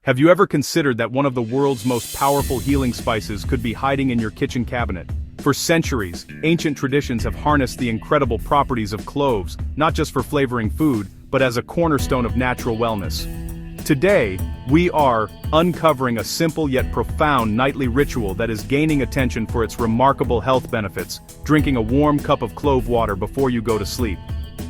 Have you ever considered that one of the world's most powerful healing spices could be hiding in your kitchen cabinet? For centuries, ancient traditions have harnessed the incredible properties of cloves, not just for flavoring food, but as a cornerstone of natural wellness. Today, we are uncovering a simple yet profound nightly ritual that is gaining attention for its remarkable health benefits: drinking a warm cup of clove water before you go to sleep.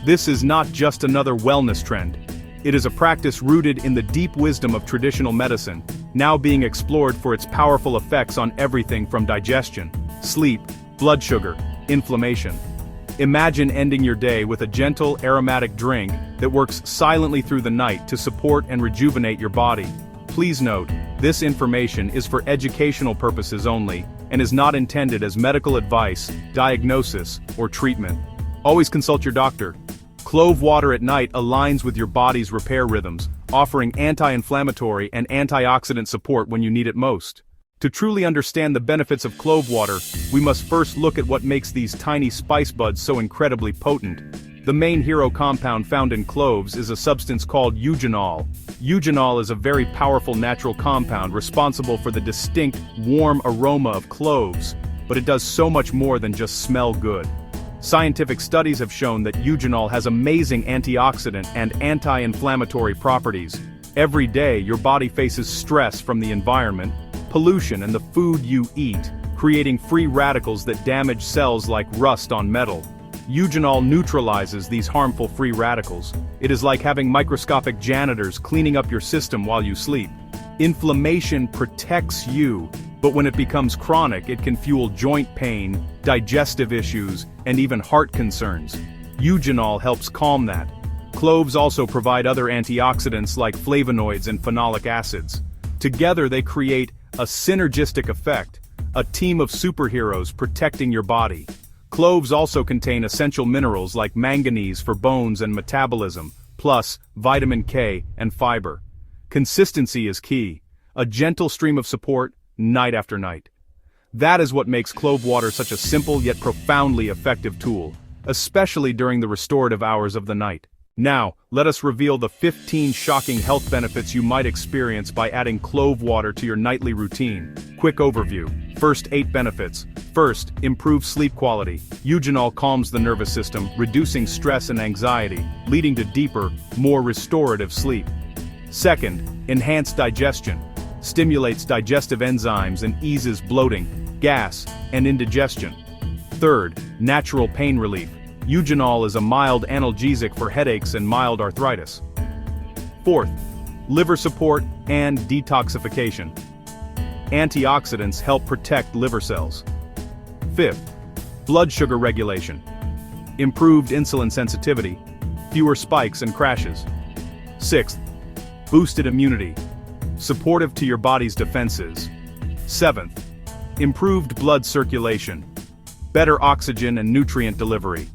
This is not just another wellness trend. It is a practice rooted in the deep wisdom of traditional medicine, now being explored for its powerful effects on everything from digestion, sleep, blood sugar, inflammation. Imagine ending your day with a gentle, aromatic drink that works silently through the night to support and rejuvenate your body. Please note, this information is for educational purposes only, and is not intended as medical advice, diagnosis, or treatment. Always consult your doctor. Clove water at night aligns with your body's repair rhythms, offering anti-inflammatory and antioxidant support when you need it most. To truly understand the benefits of clove water, we must first look at what makes these tiny spice buds so incredibly potent. The main hero compound found in cloves is a substance called eugenol. Eugenol is a very powerful natural compound responsible for the distinct, warm aroma of cloves, but it does so much more than just smell good. Scientific studies have shown that eugenol has amazing antioxidant and anti-inflammatory properties. Every day, your body faces stress from the environment, pollution, and the food you eat, creating free radicals that damage cells like rust on metal. Eugenol neutralizes these harmful free radicals. It is like having microscopic janitors cleaning up your system while you sleep. Inflammation protects you, but when it becomes chronic, it can fuel joint pain, digestive issues, and even heart concerns. Eugenol helps calm that. Cloves also provide other antioxidants like flavonoids and phenolic acids. Together they create a synergistic effect, a team of superheroes protecting your body. Cloves also contain essential minerals like manganese for bones and metabolism, plus vitamin K and fiber. Consistency is key. A gentle stream of support, night after night. That is what makes clove water such a simple yet profoundly effective tool, especially during the restorative hours of the night. Now, let us reveal the 15 shocking health benefits you might experience by adding clove water to your nightly routine. Quick overview. First 8 benefits. First, improve sleep quality. Eugenol calms the nervous system, reducing stress and anxiety, leading to deeper, more restorative sleep. Second, enhance digestion. Stimulates digestive enzymes and eases bloating, gas, and indigestion. Third, natural pain relief. Eugenol is a mild analgesic for headaches and mild arthritis. Fourth, liver support and detoxification. Antioxidants help protect liver cells. Fifth, blood sugar regulation. Improved insulin sensitivity, fewer spikes and crashes. Sixth, boosted immunity. Supportive to your body's defenses. Seventh, improved blood circulation. Better oxygen and nutrient delivery.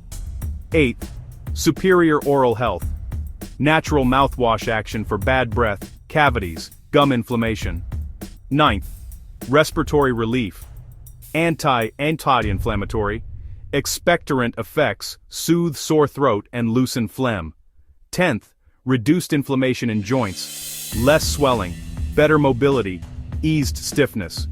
Eighth, superior oral health. Natural mouthwash action for bad breath, cavities, gum inflammation. Ninth, respiratory relief. Anti-inflammatory. Expectorant effects, soothe sore throat and loosen phlegm. 10th, reduced inflammation in joints, less swelling, better mobility, eased stiffness.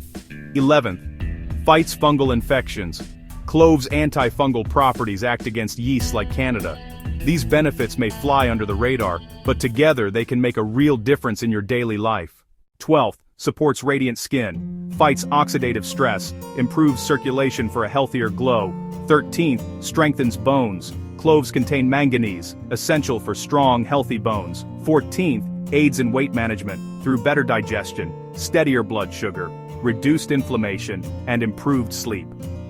11th, fights fungal infections. Cloves' antifungal properties act against yeasts like Candida. These benefits may fly under the radar, but together they can make a real difference in your daily life. 12th, supports radiant skin, fights oxidative stress, improves circulation for a healthier glow. 13th, strengthens bones. Cloves contain manganese, essential for strong, healthy bones. 14th, aids in weight management through better digestion, steadier blood sugar, reduced inflammation, and improved sleep.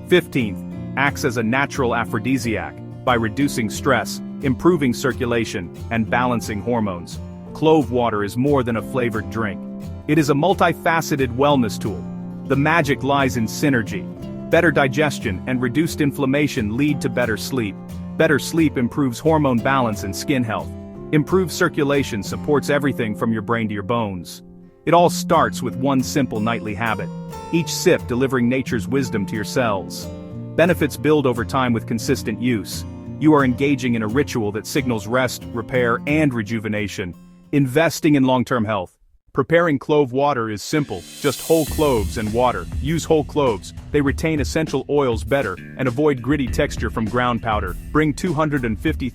15th, acts as a natural aphrodisiac by reducing stress, improving circulation, and balancing hormones. Clove water is more than a flavored drink. It is a multifaceted wellness tool. The magic lies in synergy. Better digestion and reduced inflammation lead to better sleep. Better sleep improves hormone balance and skin health. Improved circulation supports everything from your brain to your bones. It all starts with one simple nightly habit. Each sip delivering nature's wisdom to your cells. Benefits build over time with consistent use. You are engaging in a ritual that signals rest, repair, and rejuvenation, investing in long-term health. Preparing clove water is simple, just whole cloves and water. Use whole cloves, they retain essential oils better, and avoid gritty texture from ground powder. Bring 250–350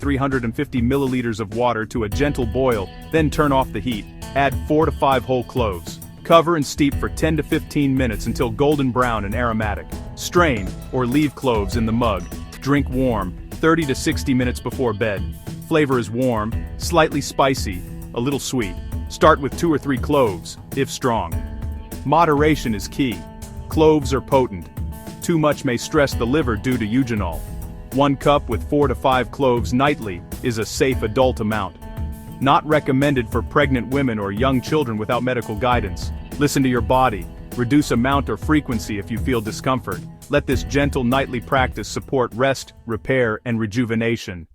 milliliters of water to a gentle boil, then turn off the heat. Add 4 to 5 whole cloves. Cover and steep for 10 to 15 minutes until golden brown and aromatic. Strain, or leave cloves in the mug. Drink warm, 30 to 60 minutes before bed. Flavor is warm, slightly spicy, a little sweet. Start with 2 or 3 cloves, if strong. Moderation is key. Cloves are potent. Too much may stress the liver due to eugenol. 1 cup with 4 to 5 cloves nightly is a safe adult amount. Not recommended for pregnant women or young children without medical guidance. Listen to your body. Reduce amount or frequency if you feel discomfort. Let this gentle nightly practice support rest, repair, and rejuvenation.